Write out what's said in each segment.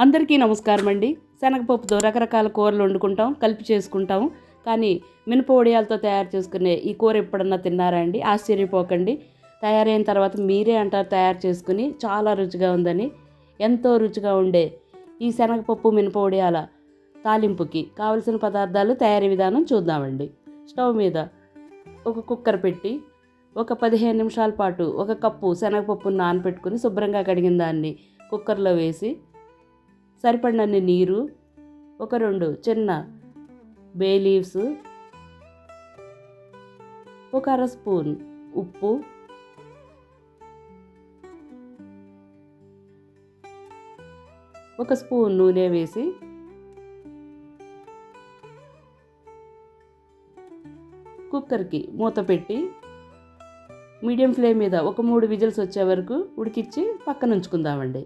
అందరికీ నమస్కారం అండి. శనగపప్పుతో రకరకాల కూరలు వండుకుంటాం, కలిపి చేసుకుంటాం. కానీ మినప వడియాలతో తయారు చేసుకునే ఈ కూర ఎప్పుడన్నా తిన్నారా అండి? ఆశ్చర్యపోకండి. తయారైన తర్వాత మీరే అంటారు తయారు చేసుకుని చాలా రుచిగా ఉందని. ఎంతో రుచిగా ఉండే ఈ శనగపప్పు మినప వడియాల తాలింపుకి కావలసిన పదార్థాలు తయారీ విధానం చూద్దామండి. స్టవ్ మీద ఒక కుక్కర్ పెట్టి ఒక 15 నిమిషాల పాటు ఒక కప్పు శనగపప్పును నానబెట్టుకుని శుభ్రంగా కడిగిన దాన్ని కుక్కర్లో వేసి సరిపడినన్ని నీరు, ఒక 2 చిన్న బే లీవ్స్, ఒక అర స్పూన్ ఉప్పు, ఒక స్పూన్ నూనె వేసి కుక్కర్కి మూత పెట్టి మీడియం ఫ్లేమ్ మీద ఒక 3 విజిల్స్ వచ్చే వరకు ఉడికించి పక్కన ఉంచుకుందామండి.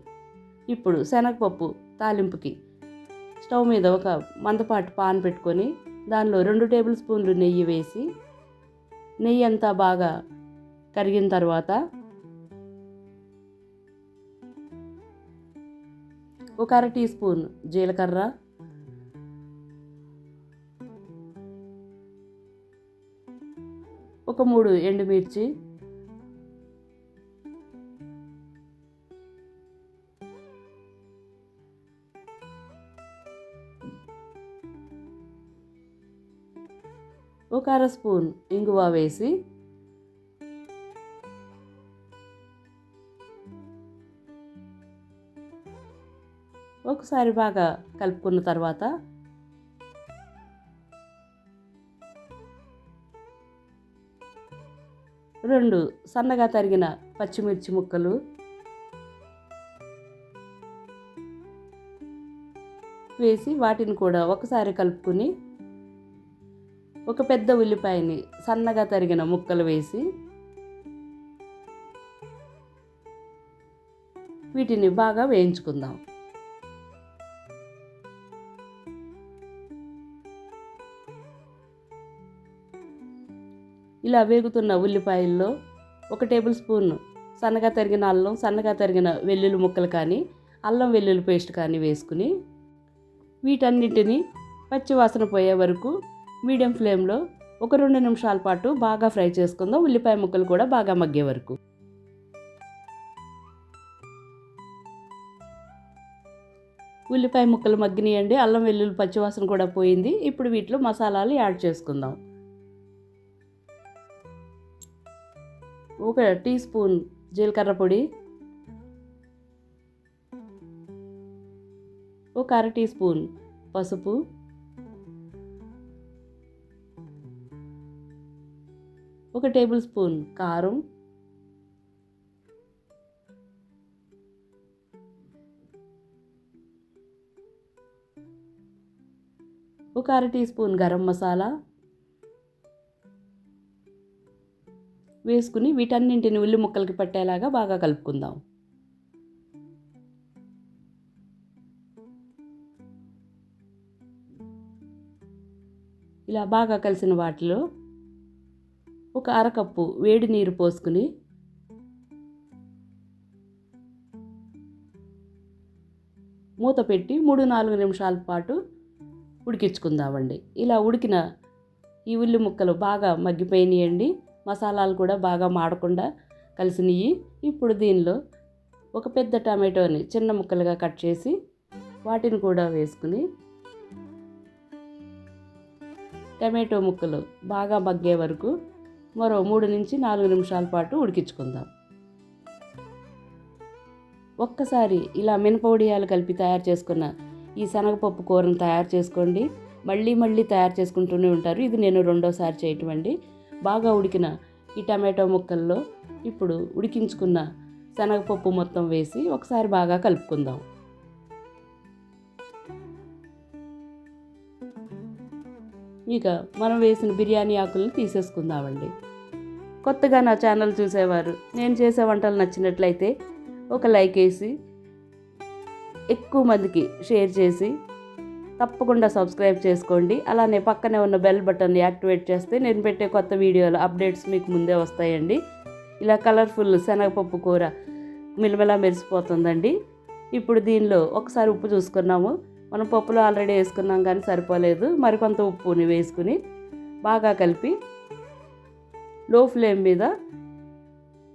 ఇప్పుడు శనగపప్పు తాలింపుకి స్టవ్ మీద ఒక మందపాటి పాన్ పెట్టుకొని దానిలో 2 టేబుల్ స్పూన్లు నెయ్యి వేసి నెయ్యి అంతా బాగా కరిగిన తర్వాత ఒక అర టీ స్పూన్ జీలకర్ర, ఒక 3 ఎండుమిర్చి, ఒక అర స్పూన్ ఇంగువ వేసి ఒకసారి బాగా కలుపుకున్న తర్వాత రెండు సన్నగా తరిగిన పచ్చిమిర్చి ముక్కలు వేసి వాటిని కూడా ఒకసారి కలుపుకుని ఒక పెద్ద ఉల్లిపాయని సన్నగా తరిగిన ముక్కలు వేసి వీటిని బాగా వేయించుకుందాం. ఇలా వేగుతున్న ఉల్లిపాయల్లో ఒక టేబుల్ స్పూన్ సన్నగా తరిగిన అల్లం, సన్నగా తరిగిన వెల్లుల్లి ముక్కలు కానీ అల్లం వెల్లుల్లి పేస్ట్ కానీ వేసుకుని వీటన్నిటిని పచ్చివాసన పోయే వరకు మీడియం ఫ్లేమ్లో ఒక 2 నిమిషాల పాటు బాగా ఫ్రై చేసుకుందాం. ఉల్లిపాయ ముక్కలు కూడా బాగా మగ్గే వరకు. ఉల్లిపాయ ముక్కలు మగ్గినాయండి, అల్లం వెల్లుల్లి పచ్చివాసన కూడా పోయింది. ఇప్పుడు వీటిలో మసాలాలు యాడ్ చేసుకుందాం. ఒక టీ స్పూన్ జీలకర్ర పొడి, ఒక అర టీ స్పూన్ పసుపు, ఒక టేబుల్ స్పూన్ కారం, ఒక అర టీ స్పూన్ గరం మసాలా వేసుకుని వీటన్నింటిని ఉల్లి ముక్కలకి పట్టేలాగా బాగా కలుపుకుందాం. ఇలా బాగా కలిసిన వాటిలో ఒక అరకప్పు వేడి నీరు పోసుకుని మూత పెట్టి 3-4 నిమిషాల పాటు ఉడికించుకుందామండి. ఇలా ఉడికిన ఈ ఉల్లి ముక్కలు బాగా మగ్గిపోయినాయండి. మసాలాలు కూడా బాగా మాడకుండా కలిసినవి. ఇప్పుడు దీనిలో ఒక పెద్ద టమాటోని చిన్న ముక్కలుగా కట్ చేసి వాటిని కూడా వేసుకుని టమాటో ముక్కలు బాగా మగ్గే వరకు మరో 3-4 నిమిషాల పాటు ఉడికించుకుందాం. ఒక్కసారి ఇలా మినప వడియాలు కలిపి తయారు చేసుకున్న ఈ శనగపప్పు కూరను తయారు చేసుకోండి. మళ్ళీ తయారు చేసుకుంటూనే ఉంటారు. ఇది నేను రెండోసారి చేయటం అండి. బాగా ఉడికిన ఈ టమాటో ముక్కల్లో ఇప్పుడు ఉడికించుకున్న శనగపప్పు మొత్తం వేసి ఒకసారి బాగా కలుపుకుందాం. ఇక మనం వేసిన బిర్యానీ ఆకులను తీసేసుకుందామండి. కొత్తగా నా ఛానల్ చూసేవారు నేను చేసే వంటలు నచ్చినట్లయితే ఒక లైక్ వేసి ఎక్కువ మందికి షేర్ చేసి తప్పకుండా సబ్స్క్రైబ్ చేసుకోండి. అలానే పక్కనే ఉన్న బెల్ బటన్ యాక్టివేట్ చేస్తే నేను పెట్టే కొత్త వీడియోల అప్డేట్స్ మీకు ముందే వస్తాయండి. ఇలా కలర్ఫుల్ శనగపప్పు కూర మిలమిలా మెరిసిపోతుందండి. ఇప్పుడు దీనిలో ఒకసారి ఉప్పు చూసుకున్నాము. మనం పప్పులో ఆల్రెడీ వేసుకున్నాం కానీ సరిపోలేదు, మరికొంత ఉప్పుని వేసుకుని బాగా కలిపి లో ఫ్లేమ్ మీద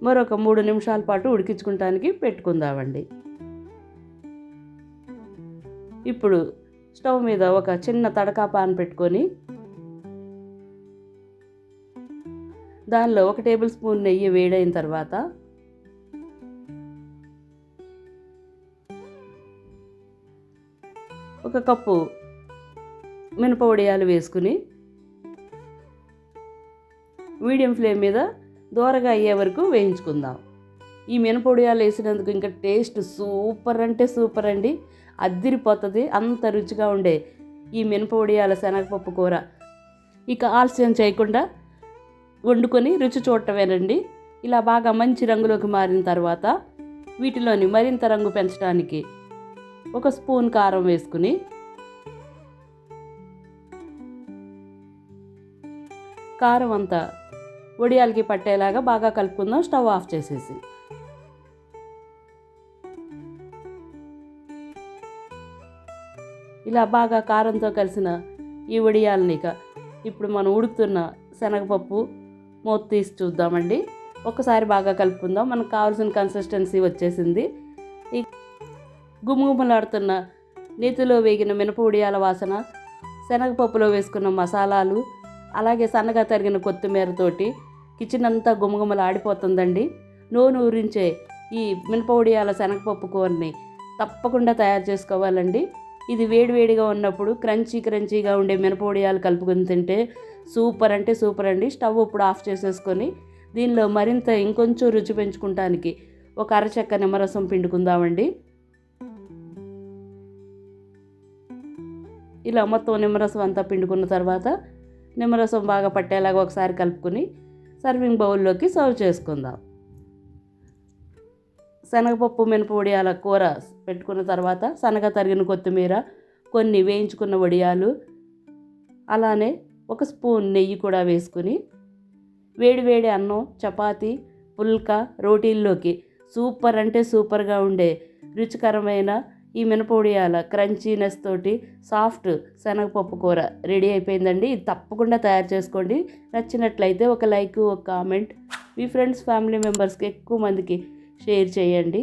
మరొక 3 నిమిషాల పాటు ఉడికించుకోవడానికి పెట్టుకుందామండి. ఇప్పుడు స్టవ్ మీద ఒక చిన్న తడకా పాన్ పెట్టుకొని దానిలో 1 టేబుల్ స్పూన్ నెయ్యి వేడైన తర్వాత ఒక కప్పు మినప వడియాలు వేసుకుని మీడియం ఫ్లేమ్ మీద దోరగా అయ్యే వరకు వేయించుకుందాం. ఈ మినప వడియాలు వేసినందుకు ఇంకా టేస్ట్ సూపర్ అంటే సూపర్ అండి, అద్దిరిపోతుంది. అంత రుచిగా ఉండే ఈ మినప వడియాల శనగపప్పు కూర ఇక ఆలస్యం చేయకుండా వండుకొని రుచి చూడటమేనండి. ఇలా బాగా మంచి రంగులోకి మారిన తర్వాత వీటిలోని మరింత రంగు పెంచడానికి 1 స్పూన్ కారం వేసుకుని కారం అంతా వడియాలకి పట్టేలాగా బాగా కలుపుకుందాం, స్టవ్ ఆఫ్ చేసేసి. ఇలా బాగా కారంతో కలిసిన ఈ వడియాలని ఇప్పుడు మనం ఉడుకుతున్న శనగపప్పు మూత తీసి చూద్దామండి. ఒక్కసారి బాగా కలుపుకుందాం. మనకు కావాల్సిన కన్సిస్టెన్సీ వచ్చేసింది. ఈ గుమగుమలాడుతున్న నేతిలో వేగిన మినప వడియాల వాసన, శనగపప్పులో వేసుకున్న మసాలాలు, అలాగే సన్నగా తరిగిన కొత్తిమీరతోటి కిచెన్ అంతా గుమగుమలాడిపోతుందండి. నోరు ఊరించే ఈ మినప వడియాల శనగపప్పు కూరని తప్పకుండా తయారు చేసుకోవాలండి. ఇది వేడివేడిగా ఉన్నప్పుడు క్రంచీగా ఉండే మినప వడియాలు కలుపుకొని తింటే సూపర్ అంటే సూపర్ అండి. స్టవ్ ఇప్పుడు ఆఫ్ చేసేసుకొని దీనిలో మరింత ఇంకొంచెం రుచి పెంచుకుంటానికి ఒక అరచెక్క నిమ్మరసం పిండుకుందామండి. ఇలా మొత్తం నిమ్మరసం అంతా పిండుకున్న తర్వాత నిమ్మరసం బాగా పట్టేలాగా ఒకసారి కలుపుకొని సర్వింగ్ బౌల్లోకి సర్వ్ చేసుకుందాం. శనగపప్పు మినప వడియాల కూర పెట్టుకున్న తర్వాత సన్నగా తరిగిన కొత్తిమీర, కొన్ని వేయించుకున్న వడియాలు, అలానే 1 స్పూన్ నెయ్యి కూడా వేసుకుని వేడివేడి అన్నం, చపాతీ, పుల్కా, రోటీల్లోకి సూపర్ అంటే సూపర్గా ఉండే రుచికరమైన ఈ మినప వడియాల క్రంచీనెస్ తోటి సాఫ్ట్ శనగపప్పు కూర రెడీ అయిపోయిందండి. ఇది తప్పకుండా తయారు చేసుకోండి. నచ్చినట్లయితే ఒక లైక్, ఒక కామెంట్, మీ ఫ్రెండ్స్ ఫ్యామిలీ మెంబర్స్కి ఎక్కువ మందికి షేర్ చేయండి.